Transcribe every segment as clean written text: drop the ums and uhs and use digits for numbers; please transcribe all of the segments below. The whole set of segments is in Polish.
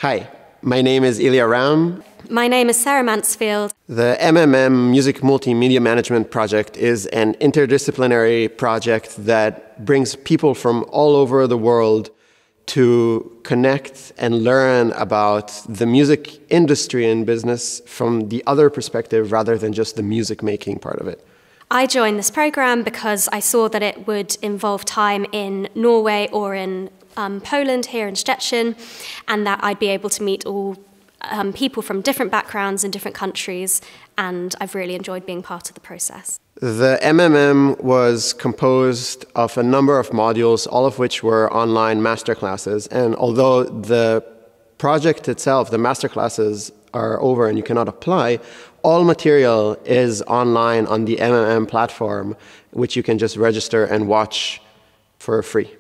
Hi, my name is Ilya Ram. My name is Sarah Mansfield. The M.M.M. Music.Multimedia.Management project is an interdisciplinary project that brings people from all over the world to connect and learn about the music industry and business from the other perspective rather than just the music making part of it. I joined this program because I saw that it would involve time in Norway or in Poland, here in Szczecin, and that I'd be able to meet all people from different backgrounds in different countries, and I've really enjoyed being part of the process. The M.M.M. was composed of a number of modules, all of which were online masterclasses, and although the project itself, the masterclasses, are over and you cannot apply, all material is online on the M.M.M. platform, which you can just register and watch for free.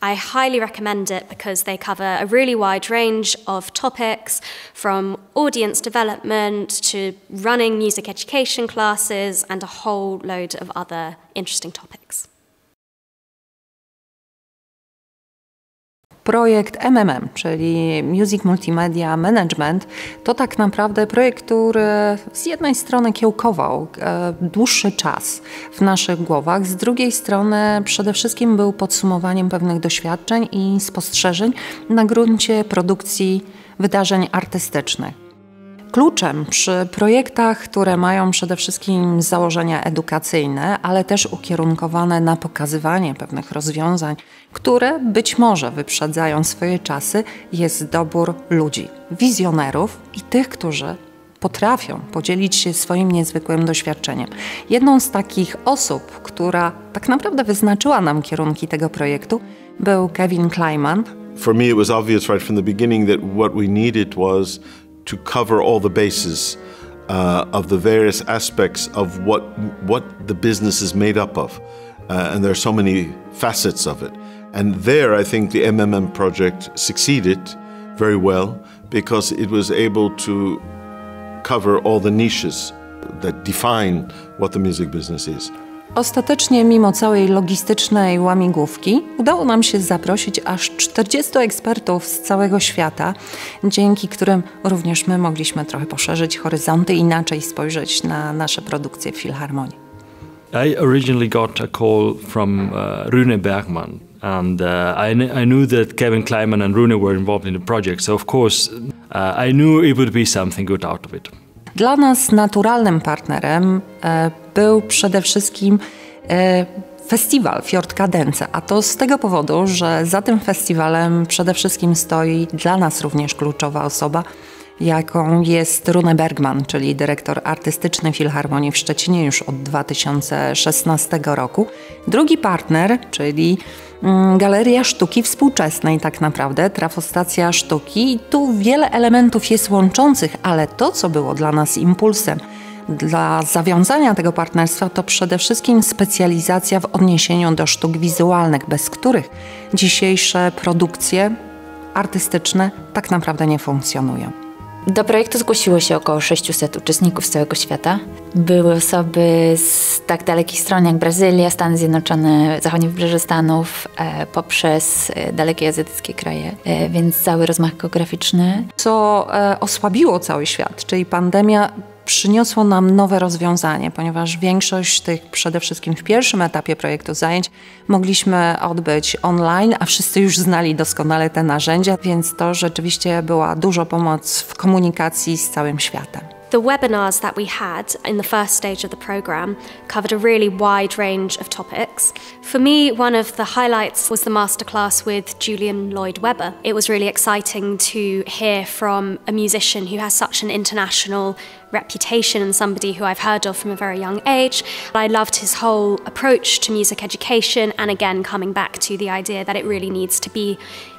I highly recommend it because they cover a really wide range of topics, from audience development to running music education classes and a whole load of other interesting topics. Projekt M.M.M., czyli Music Multimedia Management, to tak naprawdę projekt, który z jednej strony kiełkował dłuższy czas w naszych głowach, z drugiej strony przede wszystkim był podsumowaniem pewnych doświadczeń i spostrzeżeń na gruncie produkcji wydarzeń artystycznych. Kluczem przy projektach, które mają przede wszystkim założenia edukacyjne, ale też ukierunkowane na pokazywanie pewnych rozwiązań, które być może wyprzedzają swoje czasy, jest dobór ludzi, wizjonerów i tych, którzy potrafią podzielić się swoim niezwykłym doświadczeniem. Jedną z takich osób, która tak naprawdę wyznaczyła nam kierunki tego projektu, był Kevin Kleiman. For me it was obvious right from the beginning that what we needed was to cover all the bases of the various aspects of what the business is made up of. And there are so many facets of it. And there I think the M.M.M. project succeeded very well because it was able to cover all the niches that define what the music business is. Ostatecznie, mimo całej logistycznej łamigłówki, udało nam się zaprosić aż 40 ekspertów z całego świata, dzięki którym również my mogliśmy trochę poszerzyć horyzonty i inaczej spojrzeć na nasze produkcje w Filharmonii. I originally got a call from Rune Bergmann, and I knew that Kevin Kleiman and Rune were involved in the project, so of course I knew it would be something good out of it. Dla nas naturalnym partnerem był przede wszystkim festiwal Fjord Cadenza, a to z tego powodu, że za tym festiwalem przede wszystkim stoi dla nas również kluczowa osoba, jaką jest Rune Bergmann, czyli dyrektor artystyczny Filharmonii w Szczecinie już od 2016 roku. Drugi partner, czyli Galeria Sztuki Współczesnej tak naprawdę, trafostacja sztuki. I tu wiele elementów jest łączących, ale to, co było dla nas impulsem dla zawiązania tego partnerstwa, to przede wszystkim specjalizacja w odniesieniu do sztuk wizualnych, bez których dzisiejsze produkcje artystyczne tak naprawdę nie funkcjonują. Do projektu zgłosiło się około 600 uczestników z całego świata. Były osoby z tak dalekich stron jak Brazylia, Stany Zjednoczone, zachodnie wybrzeże Stanów, poprzez dalekie azjatyckie kraje, więc cały rozmach geograficzny. Co osłabiło cały świat, czyli pandemia, przyniosło nam nowe rozwiązanie, ponieważ większość tych, przede wszystkim w pierwszym etapie projektu zajęć, mogliśmy odbyć online, a wszyscy już znali doskonale te narzędzia, więc to rzeczywiście była duża pomoc w komunikacji z całym światem. The webinars that we had in the first stage of the program covered a really wide range of topics. For me, one of the highlights was the masterclass with Julian Lloyd-Webber. It was really exciting to hear from a musician who has such an international reputation and somebody who I've heard of from a very young age. I loved his whole approach to music education, and again coming back to the idea that it really needs to be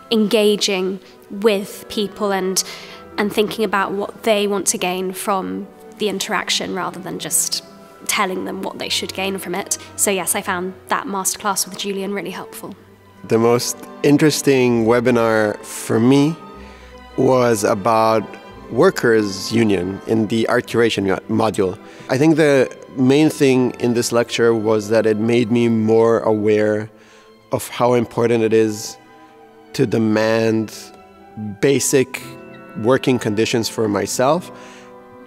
engaging with people and thinking about what they want to gain from the interaction rather than just telling them what they should gain from it. So yes, I found that masterclass with Julian really helpful. The most interesting webinar for me was about workers' union in the art curation module. I think the main thing in this lecture was that it made me more aware of how important it is to demand basic working conditions for myself,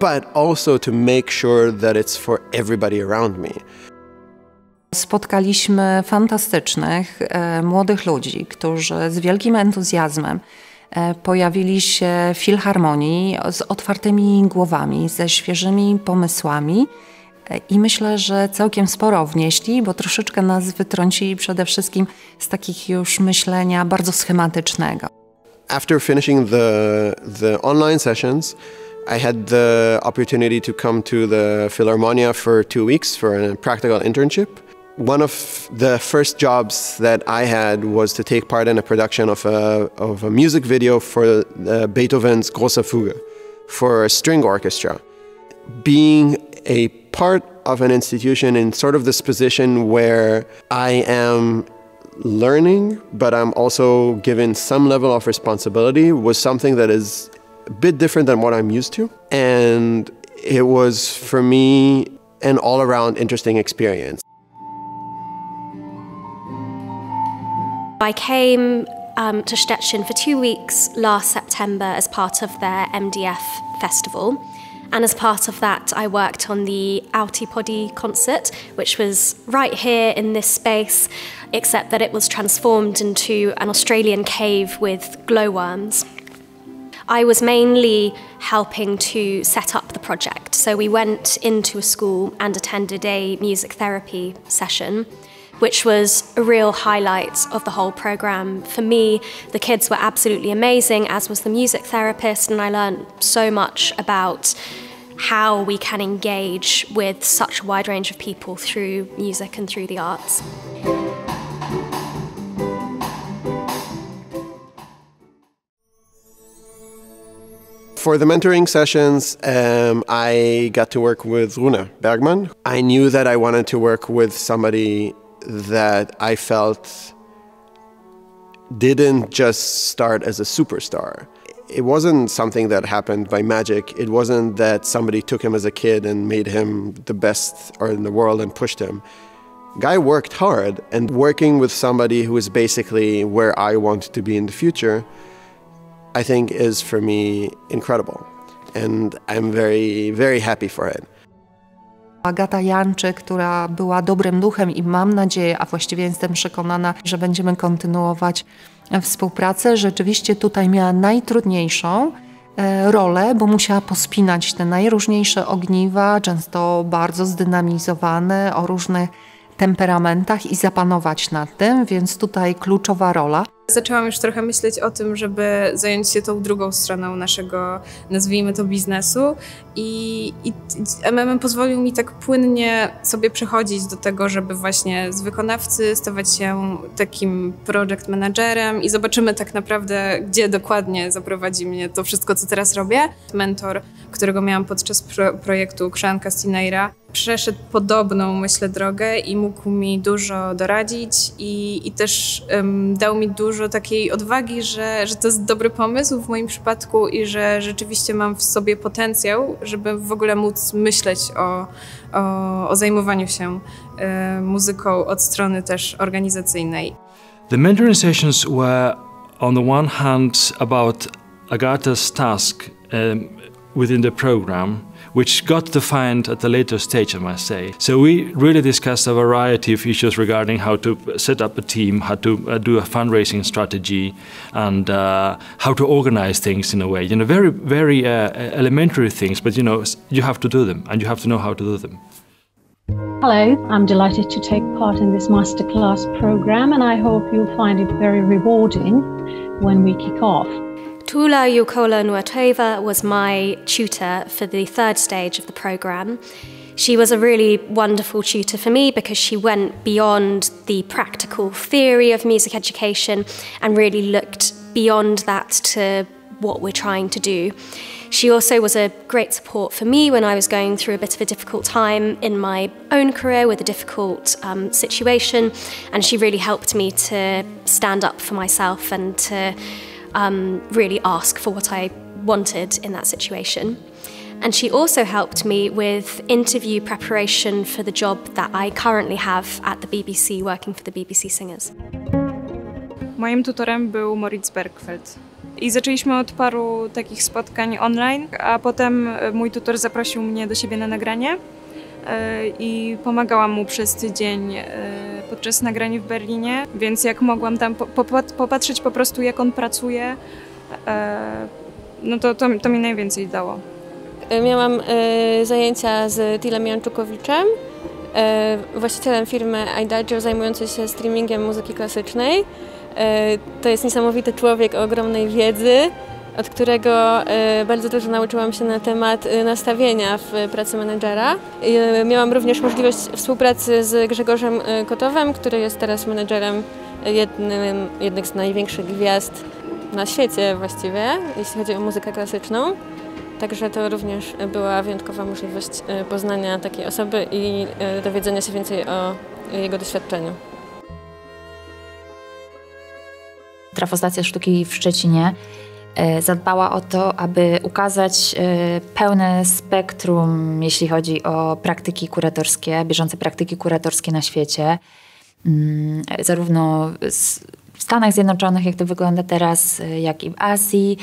but also to make sure that it's for everybody around me. Spotkaliśmy fantastycznych, młodych ludzi, którzy z wielkim entuzjazmem pojawili się w filharmonii z otwartymi głowami, ze świeżymi pomysłami i myślę, że całkiem sporo wnieśli, bo troszeczkę nas wytrącili przede wszystkim z takich już myślenia bardzo schematycznego. After finishing the online sessions, I had the opportunity to come to the Philharmonia for 2 weeks for a practical internship. One of the first jobs that I had was to take part in a production of a music video for Beethoven's Große Fuge for a string orchestra. Being a part of an institution in sort of this position where I am learning, but I'm also given some level of responsibility was something that is a bit different than what I'm used to. And it was, for me, an all-around interesting experience. I came to Szczecin for 2 weeks last September as part of their MDF festival. And as part of that, I worked on the Autopody concert, which was right here in this space, except that it was transformed into an Australian cave with glowworms. I was mainly helping to set up the project. So we went into a school and attended a music therapy session, which was a real highlight of the whole program. For me, the kids were absolutely amazing, as was the music therapist, and I learned so much about how we can engage with such a wide range of people through music and through the arts. For the mentoring sessions, I got to work with Rune Bergmann. I knew that I wanted to work with somebody that I felt didn't just start as a superstar. It wasn't something that happened by magic. It wasn't that somebody took him as a kid and made him the best in the world and pushed him. Guy worked hard, and working with somebody who is basically where I want to be in the future, I think is for me incredible. And I'm very, very happy for it. Agata Janczyk, która była dobrym duchem i mam nadzieję, a właściwie jestem przekonana, że będziemy kontynuować współpracę. Rzeczywiście tutaj miała najtrudniejszą rolę, bo musiała pospinać te najróżniejsze ogniwa, często bardzo zdynamizowane, o różnych temperamentach i zapanować nad tym, więc tutaj kluczowa rola. Zaczęłam już trochę myśleć o tym, żeby zająć się tą drugą stroną naszego, nazwijmy to, biznesu i M.M.M pozwolił mi tak płynnie sobie przechodzić do tego, żeby właśnie z wykonawcy stawać się takim project managerem i zobaczymy tak naprawdę, gdzie dokładnie zaprowadzi mnie to wszystko, co teraz robię. Mentor, którego miałam podczas projektu Krzanka Stineira, przeszedł podobną, myślę, drogę i mógł mi dużo doradzić i też dał mi dużo takiej odwagi, że to jest dobry pomysł w moim przypadku i że rzeczywiście mam w sobie potencjał, żeby w ogóle móc myśleć o zajmowaniu się muzyką od strony też organizacyjnej. The mentoring sessions were on the one hand about Agata's task within the program, which got defined at a later stage, I must say. So we really discussed a variety of issues regarding how to set up a team, how to do a fundraising strategy, and how to organize things in a way. You know, very, very elementary things, but you know, you have to do them, and you have to know how to do them. Hello, I'm delighted to take part in this masterclass program, and I hope you'll find it very rewarding when we kick off. Jukola-Nuorteva was my tutor for the third stage of the programme. She was a really wonderful tutor for me because she went beyond the practical theory of music education and really looked beyond that to what we're trying to do. She also was a great support for me when I was going through a bit of a difficult time in my own career with a difficult situation, and she really helped me to stand up for myself and to really ask for what I wanted in that situation. And she also helped me with interview preparation for the job that I currently have at the BBC, working for the BBC Singers. Moim tutorem był Mortiz Bergfeld. I zaczęliśmy od paru takich spotkań online, a potem mój tutor zaprosił mnie do siebie na nagranie i pomagałam mu przez tydzień podczas nagrań w Berlinie, więc jak mogłam tam popatrzeć po prostu, jak on pracuje, no to mi najwięcej dało. Miałam zajęcia z Tilem Janczukowiczem, właścicielem firmy iDaggio zajmującej się streamingiem muzyki klasycznej. To jest niesamowity człowiek o ogromnej wiedzy, od którego bardzo dużo nauczyłam się na temat nastawienia w pracy menedżera. Miałam również możliwość współpracy z Grzegorzem Kotowem, który jest teraz menedżerem jednych z największych gwiazd na świecie właściwie, jeśli chodzi o muzykę klasyczną. Także to również była wyjątkowa możliwość poznania takiej osoby i dowiedzenia się więcej o jego doświadczeniu. Trafostacja Sztuki w Szczecinie zadbała o to, aby ukazać pełne spektrum, jeśli chodzi o praktyki kuratorskie, bieżące praktyki kuratorskie na świecie. Zarówno w Stanach Zjednoczonych, jak to wygląda teraz, jak i w Azji.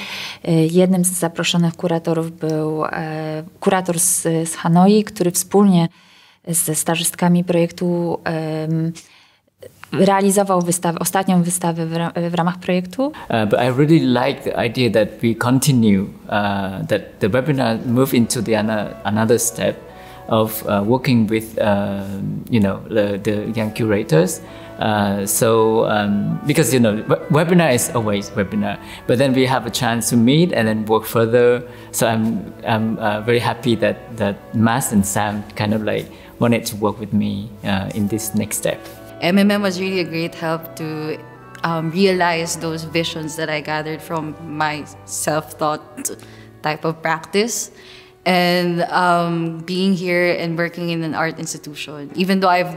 Jednym z zaproszonych kuratorów był kurator z Hanoi, który wspólnie ze stażystkami projektu realizował ostatnią wystawę w ramach projektu. But I really like the idea that we continue, that the webinar move into another step of working with, the young curators. Because webinar is always webinar, but then we have a chance to meet and then work further. So I'm very happy that Mas and Sam kind of like wanted to work with me in this next step. M.M.M was really a great help to realize those visions that I gathered from my self-taught type of practice. And being here and working in an art institution, even though I've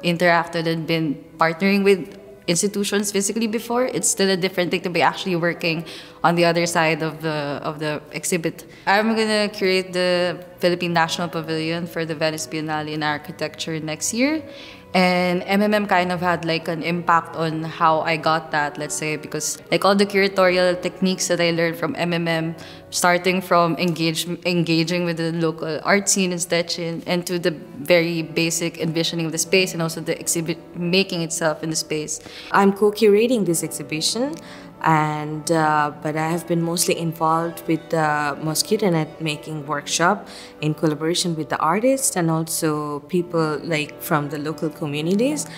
interacted and been partnering with institutions physically before, it's still a different thing to be actually working on the other side of the exhibit. I'm gonna curate the Philippine National Pavilion for the Venice Biennale in Architecture next year. And M.M.M kind of had an impact on how I got that, let's say, because all the curatorial techniques that I learned from M.M.M, starting from engaging with the local art scene in Szczecin, and to the very basic envisioning of the space and also the exhibit making itself in the space. I'm co-curating this exhibition, and but I have been mostly involved with the mosquito net making workshop in collaboration with the artists and also people from the local communities,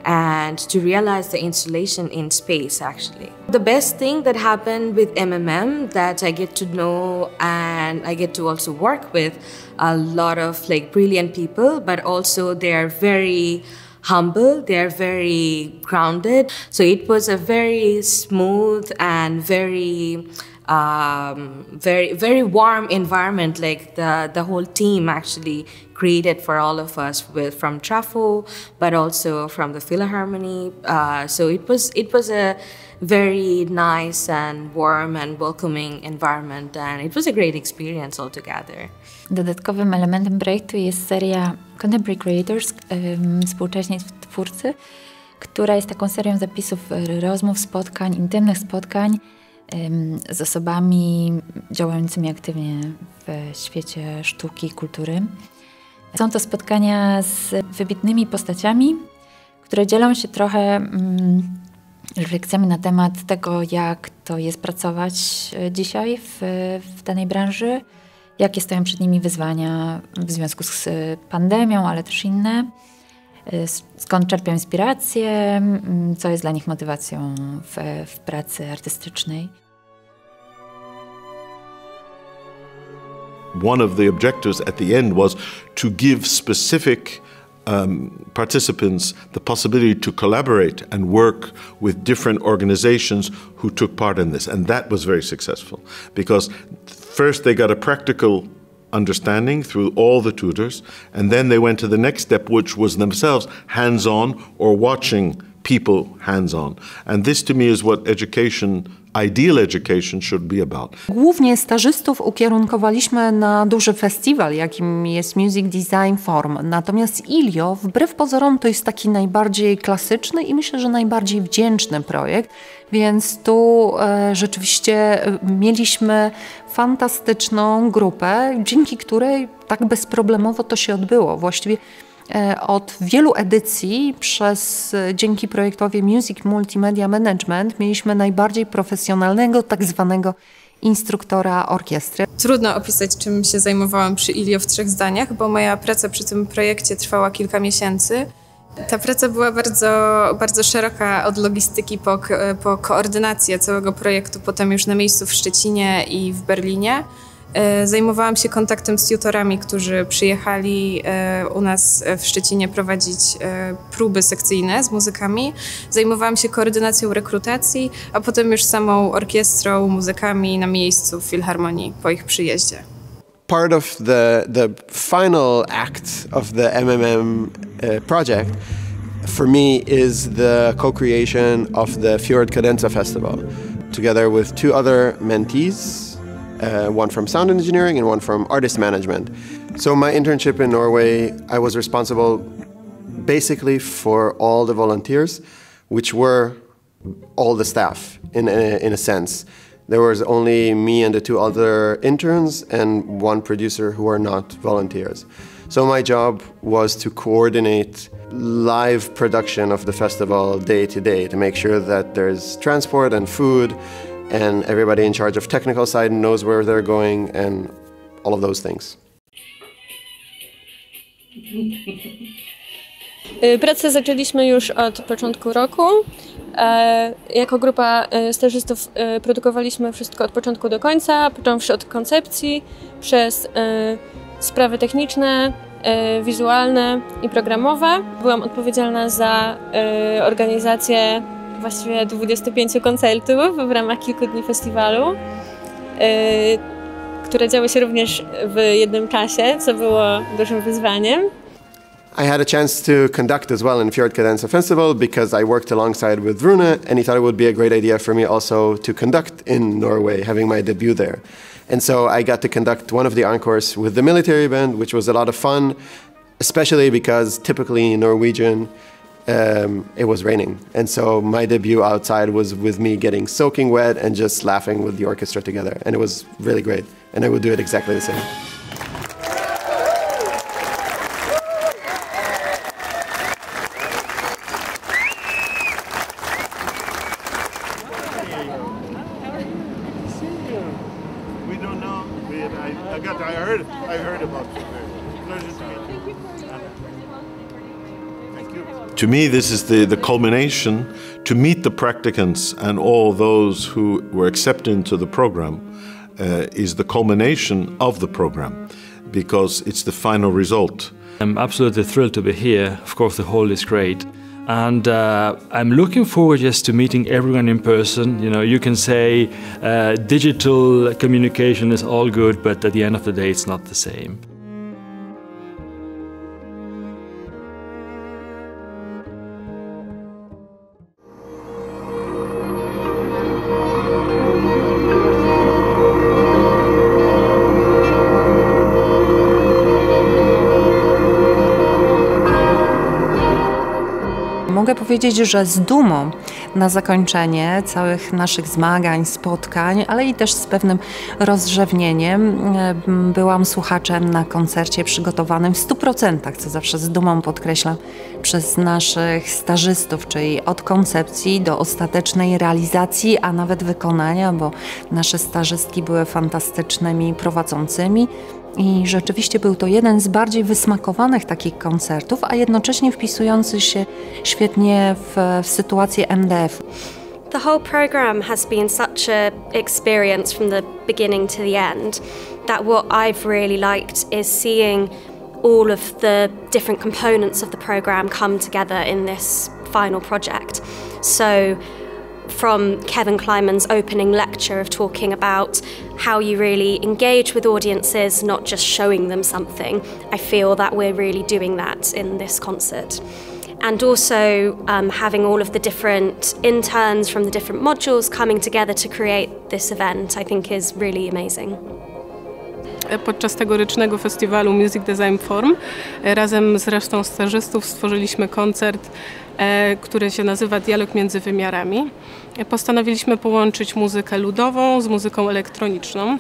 and to realize the installation in space actually. The best thing that happened with M.M.M that I get to know and I get to also work with a lot of brilliant people, but also they are very humble, they're very grounded. So it was a very smooth and very very warm environment, the whole team actually created for all of us, from Trafo, but also from the Philharmony. So it was a very nice and warm and welcoming environment, and it was a great experience altogether. Dodatkowym elementem projektu jest seria Contemporary Creators, współcześni twórcy, która jest taką serią zapisów, rozmów, spotkań, intymnych spotkań z osobami działającymi aktywnie w świecie sztuki i kultury. Są to spotkania z wybitnymi postaciami, które dzielą się trochę refleksjami na temat tego, jak to jest pracować dzisiaj w danej branży, jakie stoją przed nimi wyzwania w związku z pandemią, ale też inne, skąd czerpią inspirację, co jest dla nich motywacją w pracy artystycznej. One of the objectives at the end was to give specific participants the possibility to collaborate and work with different organizations who took part in this. And that was very successful because first they got a practical understanding through all the tutors, and then they went to the next step, which was themselves hands-on or watching people hands-on. And this to me is what ideal education should be about. Głównie stażystów ukierunkowaliśmy na duży festiwal, jakim jest Music Design Forum. Natomiast Ilio, wbrew pozorom, to jest taki najbardziej klasyczny i myślę, że najbardziej wdzięczny projekt. Więc tu rzeczywiście mieliśmy fantastyczną grupę, dzięki której tak bezproblemowo to się odbyło. Właściwie od wielu edycji dzięki projektowi Music.Multimedia.Management mieliśmy najbardziej profesjonalnego, tak zwanego instruktora orkiestry. Trudno opisać, czym się zajmowałam przy Ilio w 3 zdaniach, bo moja praca przy tym projekcie trwała kilka miesięcy. Ta praca była bardzo, bardzo szeroka, od logistyki po koordynację całego projektu, potem już na miejscu w Szczecinie i w Berlinie. Zajmowałam się kontaktem z tutorami, którzy przyjechali u nas w Szczecinie prowadzić próby sekcyjne z muzykami. Zajmowałam się koordynacją rekrutacji, a potem już samą orkiestrą, muzykami na miejscu w Filharmonii po ich przyjeździe. Part of the final act of the M.M.M. Project for me is the co-creation of the Fjord Cadenza Festival, together with 2 other mentees. One from sound engineering and one from artist management. So my internship in Norway, I was responsible basically for all the volunteers, which were all the staff in a sense. There was only me and the 2 other interns and 1 producer who were not volunteers. So my job was to coordinate live production of the festival day to day, to make sure that there's transport and food, and everybody in charge of technical side knows where they're going and all of those things. Pracę zaczęliśmy już od początku roku. Jako grupa stażystów produkowaliśmy wszystko od początku do końca, począwszy od koncepcji, przez sprawy techniczne, wizualne i programowe. Byłam odpowiedzialna za organizację właściwie 25 koncertów w ramach kilku dni festiwalu, które działy się również w jednym czasie, co było dużym wyzwaniem. I had a chance to conduct as well in Fjord Cadenza Festival because I worked alongside with Rune and he thought it would be a great idea for me also to conduct in Norway, having my debut there. And so I got to conduct one of the encores with the military band, which was a lot of fun, especially because typically in Norwegian it was raining. And so my debut outside was with me getting soaking wet and just laughing with the orchestra together. And it was really great. And I would do it exactly the same. I heard about you. Pleasure to meet you. Thank you. To me, this is the culmination. To meet the practicants and all those who were accepted into the program is the culmination of the program, because it's the final result. I'm absolutely thrilled to be here. Of course, the hall is great. And I'm looking forward just to meeting everyone in person. You know, you can say digital communication is all good, but at the end of the day, it's not the same. Mogę powiedzieć, że z dumą na zakończenie całych naszych zmagań, spotkań, ale i też z pewnym rozrzewnieniem byłam słuchaczem na koncercie przygotowanym w 100%, co zawsze z dumą podkreślam, przez naszych stażystów, czyli od koncepcji do ostatecznej realizacji, a nawet wykonania, bo nasze stażystki były fantastycznymi prowadzącymi. I rzeczywiście był to jeden z bardziej wysmakowanych takich koncertów, a jednocześnie wpisujący się świetnie w sytuację MDF. The whole program has been such a experience from the beginning to the end that what I've really liked is seeing all of the different components of the program come together in this final project. So from Kevin Kleiman's opening lecture of talking about how you really engage with audiences, not just showing them something, I feel that we're really doing that in this concert. and also having all of the different interns from the different modules coming together to create this event, I think is really amazing. Podczas tegorocznego festiwalu Music Design Forum razem z resztą stażystów stworzyliśmy koncert, który się nazywa Dialog między wymiarami. Postanowiliśmy połączyć muzykę ludową z muzyką elektroniczną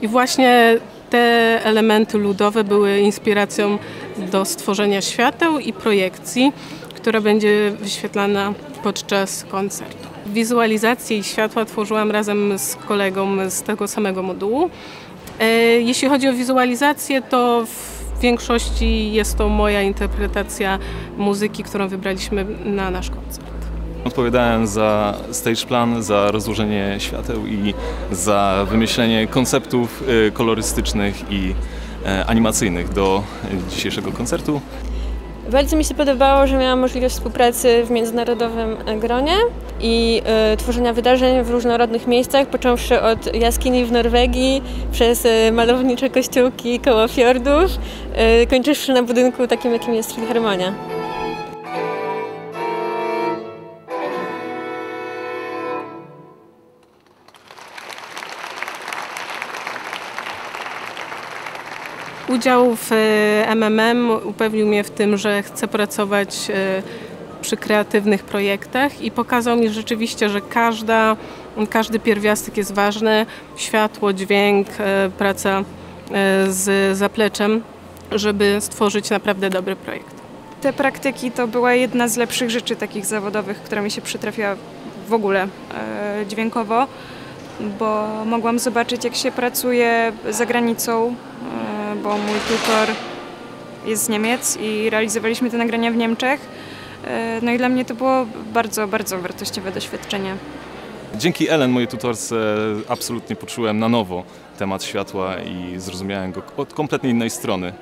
i właśnie te elementy ludowe były inspiracją do stworzenia świateł i projekcji, która będzie wyświetlana podczas koncertu. Wizualizację i światła tworzyłam razem z kolegą z tego samego modułu. Jeśli chodzi o wizualizację, to w większości jest to moja interpretacja muzyki, którą wybraliśmy na nasz koncert. Odpowiadałem za stage plan, za rozłożenie świateł i za wymyślenie konceptów kolorystycznych i animacyjnych do dzisiejszego koncertu. Bardzo mi się podobało, że miałam możliwość współpracy w międzynarodowym gronie i tworzenia wydarzeń w różnorodnych miejscach, począwszy od jaskini w Norwegii, przez malownicze kościółki koło fiordów, kończywszy na budynku takim, jakim jest Filharmonia. Udział w M.M.M upewnił mnie w tym, że chcę pracować przy kreatywnych projektach i pokazał mi rzeczywiście, że każdy pierwiastek jest ważny. Światło, dźwięk, praca z zapleczem, żeby stworzyć naprawdę dobry projekt. Te praktyki to była jedna z lepszych rzeczy takich zawodowych, która mi się przytrafiła w ogóle dźwiękowo, bo mogłam zobaczyć, jak się pracuje za granicą, bo mój tutor jest z Niemiec i realizowaliśmy te nagrania w Niemczech. No i dla mnie to było bardzo, bardzo wartościowe doświadczenie. Dzięki Ellen, mojej tutorce, absolutnie poczułem na nowo temat światła i zrozumiałem go od kompletnie innej strony.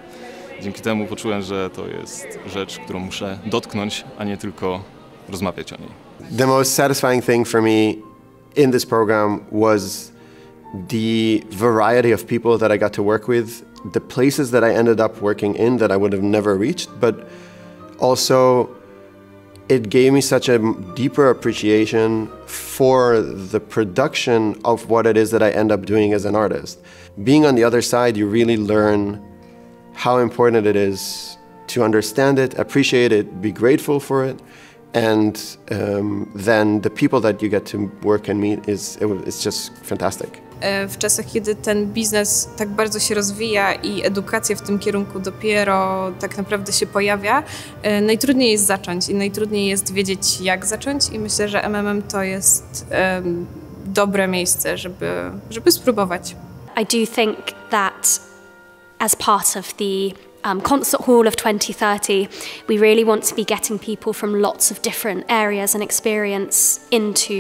Dzięki temu poczułem, że to jest rzecz, którą muszę dotknąć, a nie tylko rozmawiać o niej. The most satisfying thing for me in this program was the variety of people that I got to work with, the places that I ended up working in that I would have never reached, but also it gave me such a deeper appreciation for the production of what it is that I end up doing as an artist. Being on the other side, you really learn how important it is to understand it, appreciate it, be grateful for it, and then the people that you get to work and meet it's just fantastic. W czasach, kiedy ten biznes tak bardzo się rozwija i edukacja w tym kierunku dopiero tak naprawdę się pojawia, najtrudniej jest zacząć i najtrudniej jest wiedzieć, jak zacząć, i myślę, że M.M.M to jest dobre miejsce, żeby spróbować. I do think that as part of the Concert Hall of 2030, we really want to be getting people from lots of different areas and experience into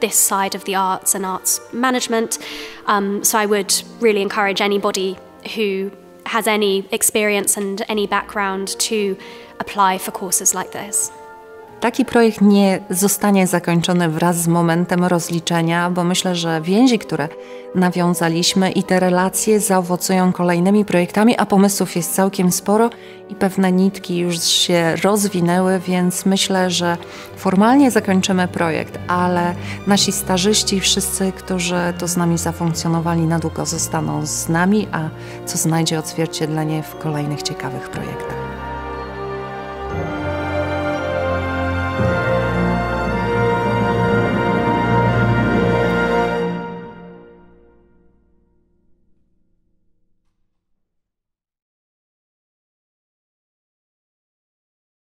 this side of the arts and arts management. So I would really encourage anybody who has any experience and any background to apply for courses like this. Taki projekt nie zostanie zakończony wraz z momentem rozliczenia, bo myślę, że więzi, które nawiązaliśmy i te relacje zaowocują kolejnymi projektami, a pomysłów jest całkiem sporo i pewne nitki już się rozwinęły, więc myślę, że formalnie zakończymy projekt, ale nasi stażyści, wszyscy, którzy tu z nami zafunkcjonowali, na długo zostaną z nami, a co znajdzie odzwierciedlenie w kolejnych ciekawych projektach.